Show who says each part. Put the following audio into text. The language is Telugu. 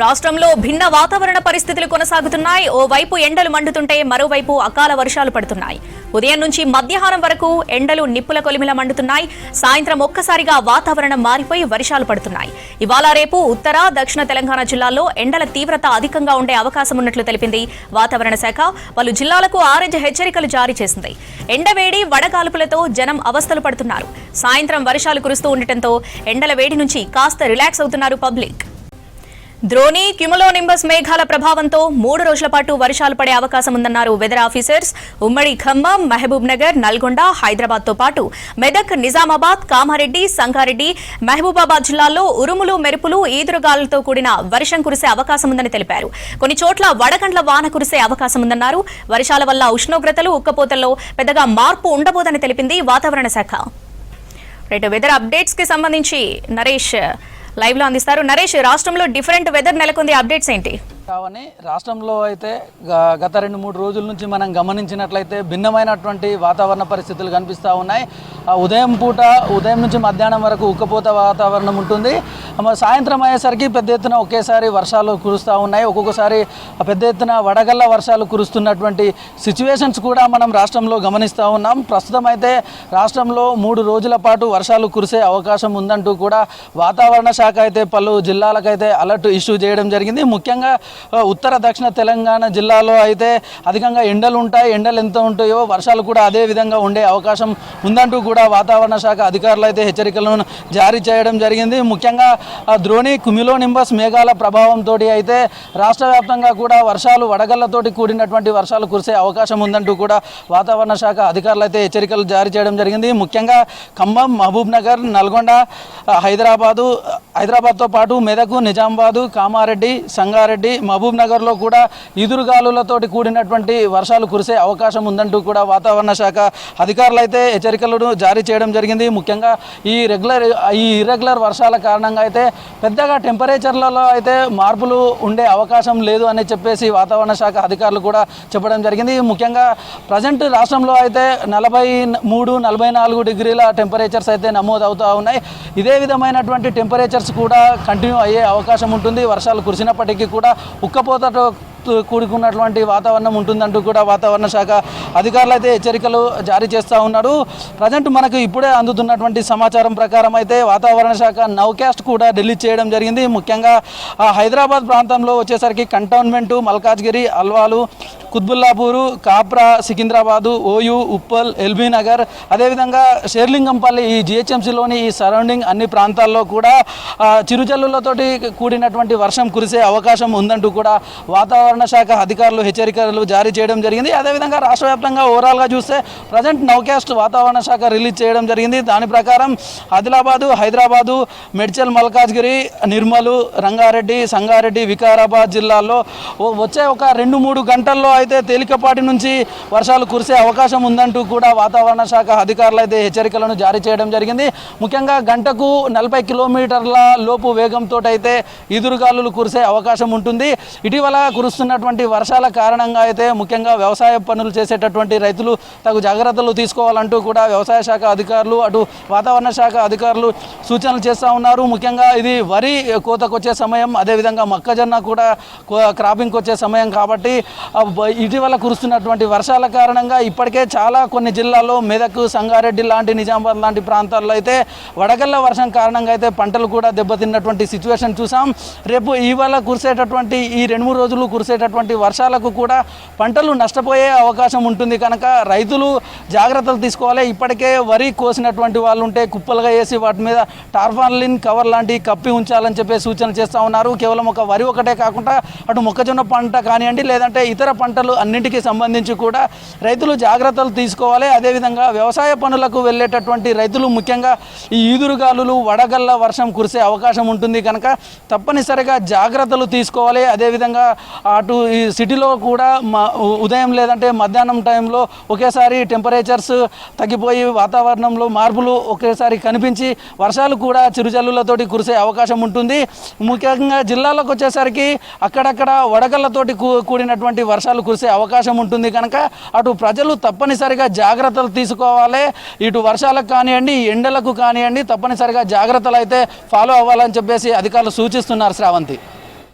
Speaker 1: రాష్ట్రంలో భిన్న వాతావరణ పరిస్థితులు కొనసాగుతున్నాయి. ఓవైపు ఎండలు మండుతుంటే మరోవైపు అకాల వర్షాలు పడుతున్నాయి. ఉదయం నుంచి మధ్యాహ్నం వరకు ఎండలు నిప్పుల కొలిమిలా మండుతున్నాయి. సాయంత్రం ఒక్కసారిగా వాతావరణం మారిపోయి వర్షాలు పడుతున్నాయి. ఇవాళ రేపు ఉత్తర దక్షిణ తెలంగాణ జిల్లాల్లో ఎండల తీవ్రత అధికంగా ఉండే అవకాశం ఉన్నట్లు తెలిపింది వాతావరణ శాఖ. పలు జిల్లాలకు ఆరెంజ్ హెచ్చరికలు జారీ చేసింది. ఎండవేడి వడగాల్పులతో జనం అవస్థలు పడుతున్నారు. సాయంత్రం వర్షాలు కురుస్తూ ఉండటంతో ఎండల వేడి నుంచి కాస్త రిలాక్స్ అవుతున్నారు పబ్లిక్. ద్రోణి క్యుములోనింబస్ మేఘాల ప్రభావంతో 3 రోజుల పాటు వర్షాలు పడే అవకాశం ఉందన్నారు వెదర్ ఆఫీసర్స్. ఉమ్మడి ఖమ్మం, మహబూబ్ నగర్, నల్గొండ, హైదరాబాద్ తో పాటు మెదక్, నిజామాబాద్, కామారెడ్డి, సంగారెడ్డి, మహబూబాబాద్ జిల్లాల్లో ఉరుములు, మెరుపులు, ఈదురుగాలులతో కూడిన వర్షం కురిసే అవకాశం ఉందని తెలిపారు. కొన్ని చోట్ల వడగండ్ల వాన కురిసే అవకాశం ఉందన్నారు. వర్షాల వల్ల ఉష్ణోగ్రతలు, ఉక్కపోతల్లో పెద్దగా మార్పు ఉండబోదని తెలిపింది వాతావరణ శాఖ. వెదర్ అప్డేట్స్ కి సంబంధించి నరేష్ లైవ్ లో అందిస్తారు. నరేష్, రాష్ట్రంలో డిఫరెంట్ వెదర్ నెలకొంది, అప్డేట్స్ ఏంటి?
Speaker 2: కావని రాష్ట్రంలో అయితే గత 2-3 రోజుల నుంచి మనం గమనించినట్లయితే భిన్నమైనటువంటి వాతావరణ పరిస్థితులు కనిపిస్తూ ఉన్నాయి. ఉదయం నుంచి మధ్యాహ్నం వరకు ఉక్కపోత వాతావరణం ఉంటుంది. సాయంత్రం అయ్యేసరికి పెద్ద ఎత్తున ఒకేసారి వర్షాలు కురుస్తూ ఉన్నాయి. ఒక్కొక్కసారి పెద్ద ఎత్తున వడగళ్ల వర్షాలు కురుస్తున్నటువంటి సిచ్యువేషన్స్ కూడా మనం రాష్ట్రంలో గమనిస్తూ ఉన్నాం. ప్రస్తుతం అయితే రాష్ట్రంలో 3 రోజుల పాటు వర్షాలు కురిసే అవకాశం ఉందంటూ కూడా వాతావరణ శాఖ అయితే పలు జిల్లాలకైతే అలర్ట్ ఇష్యూ చేయడం జరిగింది. ముఖ్యంగా ఉత్తర దక్షిణ తెలంగాణ జిల్లాలో అయితే అధికంగా ఎండలు ఉంటాయి. ఎండలు ఎంత ఉంటాయో వర్షాలు కూడా అదే విధంగా ఉండే అవకాశం ఉందంటూ కూడా వాతావరణ శాఖ అధికారులు అయితే హెచ్చరికలను జారీ చేయడం జరిగింది. ముఖ్యంగా ద్రోణి క్యుములోనింబస్ మేఘాల ప్రభావంతో అయితే రాష్ట్ర వ్యాప్తంగా కూడా వర్షాలు వడగళ్లతోటి కూడినటువంటి వర్షాలు కురిసే అవకాశం ఉందంటూ కూడా వాతావరణ శాఖ అధికారులు అయితే హెచ్చరికలు జారీ చేయడం జరిగింది. ముఖ్యంగా ఖమ్మం, మహబూబ్ నగర్, నల్గొండ, హైదరాబాద్తో పాటు మెదక్, నిజామాబాద్, కామారెడ్డి, సంగారెడ్డి, మహబూబ్ నగర్లో కూడా ఈదురుగాలులతోటి కూడినటువంటి వర్షాలు కురిసే అవకాశం ఉందంటూ కూడా వాతావరణ శాఖ అధికారులు అయితే హెచ్చరికలను జారీ చేయడం జరిగింది. ముఖ్యంగా ఈ ఇర్రెగ్యులర్ వర్షాల కారణంగా అయితే పెద్దగా టెంపరేచర్లలో అయితే మార్పులు ఉండే అవకాశం లేదు అని చెప్పేసి వాతావరణ శాఖ అధికారులు కూడా చెప్పడం జరిగింది. ముఖ్యంగా ప్రజెంట్ రాష్ట్రంలో అయితే 43-44 డిగ్రీల టెంపరేచర్స్ అయితే నమోదవుతూ ఉన్నాయి. ఇదే విధమైనటువంటి టెంపరేచర్స్ కూడా కంటిన్యూ అయ్యే అవకాశం ఉంటుంది. వర్షాలు కురిసినప్పటికీ కూడా ఉక్కపోతతో కూడుకున్నటువంటి వాతావరణం ఉంటుందంటూ కూడా వాతావరణ శాఖ అధికారులు అయితే హెచ్చరికలు జారీ చేస్తూ ఉన్నారు. ప్రజెంట్ మనకు ఇప్పుడే అందుతున్నటువంటి సమాచారం ప్రకారం అయితే వాతావరణ శాఖ నౌకాస్ట్ కూడా రిలీజ్ చేయడం జరిగింది. ముఖ్యంగా హైదరాబాద్ ప్రాంతంలో వచ్చేసరికి cantonment, Malkajgiri, Alwal, Quthbullapur, Kapra, Secunderabad, OU, Uppal, LB Nagar, అదేవిధంగా షేర్లింగంపల్లి, ఈ జిహెచ్ఎంసీలోని ఈ సరౌండింగ్ అన్ని ప్రాంతాల్లో కూడా చిరుజల్లులతోటి కూడినటువంటి వర్షం కురిసే అవకాశం ఉందంటూ కూడా వాతావరణ శాఖ అధికారులు హెచ్చరికలు జారీ చేయడం జరిగింది. అదేవిధంగా రాష్ట్ర వ్యాప్తంగా ఓవరాల్గా చూస్తే ప్రజెంట్ నౌకాస్ట్ వాతావరణ శాఖ రిలీజ్ చేయడం జరిగింది. దాని ప్రకారం ఆదిలాబాదు, హైదరాబాదు, మేడ్చల్, మల్కాజ్గిరి, నిర్మల్, రంగారెడ్డి, సంగారెడ్డి, వికారాబాద్ జిల్లాల్లో వచ్చే ఒక 2-3 గంటల్లో అయితే తేలికపాటి నుంచి వర్షాలు కురిసే అవకాశం ఉందంటూ కూడా వాతావరణ శాఖ అధికారులు అయితే హెచ్చరికలను జారీ చేయడం జరిగింది. ముఖ్యంగా గంటకు 40 కిలోమీటర్ల లోపు వేగంతో అయితే ఈదురుగాలులు కురిసే అవకాశం ఉంటుంది. ఇటీవల కురుస్తున్నటువంటి వర్షాల కారణంగా అయితే ముఖ్యంగా వ్యవసాయ పనులు చేసేటటువంటి రైతులు తగు జాగ్రత్తలు తీసుకోవాలంటూ కూడా వ్యవసాయ శాఖ అధికారులు, అటు వాతావరణ శాఖ అధికారులు సూచనలు చేస్తూ ఉన్నారు. ముఖ్యంగా ఇది వరి కోతకు వచ్చే సమయం, అదేవిధంగా మొక్కజొన్న కూడా క్రాపింగ్కి వచ్చే సమయం కాబట్టి ఇటీవల కురుస్తున్నటువంటి వర్షాల కారణంగా ఇప్పటికే కొన్ని జిల్లాల్లో మెదక్, సంగారెడ్డి లాంటి, నిజామాబాద్ లాంటి ప్రాంతాల్లో అయితే వడగళ్ల వర్షం కారణంగా అయితే పంటలు కూడా దెబ్బతిన్నటువంటి సిచ్యువేషన్ చూసాం. రేపు ఇవాళ కురిసేటటువంటి ఈ 2-3 రోజులు కురిసేటటువంటి వర్షాలకు కూడా పంటలు నష్టపోయే అవకాశం ఉంటుంది కనుక రైతులు జాగ్రత్తలు తీసుకోవాలి. ఇప్పటికే వరి కోసినటువంటి వాళ్ళు ఉంటే కుప్పలుగా వేసి వాటి మీద టార్పాలిన్ కవర్ లాంటివి కప్పి ఉంచాలని చెప్పి సూచన చేస్తూ ఉన్నారు. కేవలం ఒక వరి ఒకటే కాకుండా అటు మొక్కజొన్న పంట కానివ్వండి, లేదంటే ఇతర పంటలు అన్నింటికి సంబంధించి కూడా రైతులు జాగ్రత్తలు తీసుకోవాలి. అదేవిధంగా వ్యవసాయ పనులకు వెళ్ళేటటువంటి రైతులు ముఖ్యంగా ఈ ఈదురుగాలులు, వడగళ్ల వర్షం కురిసే అవకాశం ఉంటుంది కనుక తప్పనిసరిగా జాగ్రత్తలు తీసుకోవాలి. అదేవిధంగా అటు ఈ సిటీలో కూడా ఉదయం లేదంటే మధ్యాహ్నం టైంలో ఒకేసారి టెంపరేచర్స్ తగ్గిపోయి వాతావరణంలో మార్పులు ఒకేసారి కనిపించి వర్షాలు కూడా చిరుజల్లులతోటి కురిసే అవకాశం ఉంటుంది. ముఖ్యంగా జిల్లాలకు వచ్చేసరికి అక్కడక్కడ వడగళ్లతోటి కూడినటువంటి వర్షాలు కురిసే అవకాశం ఉంటుంది కనుక అటు ప్రజలు తప్పనిసరిగా జాగ్రత్తలు తీసుకోవాలి. ఇటు వర్షాలకు కానివ్వండి, ఎండలకు కానివ్వండి, తప్పనిసరిగా జాగ్రత్తలు అయితే ఫాలో అవ్వాలని చెప్పేసి అధికారులు సూచిస్తున్నారు. శ్రావంతి.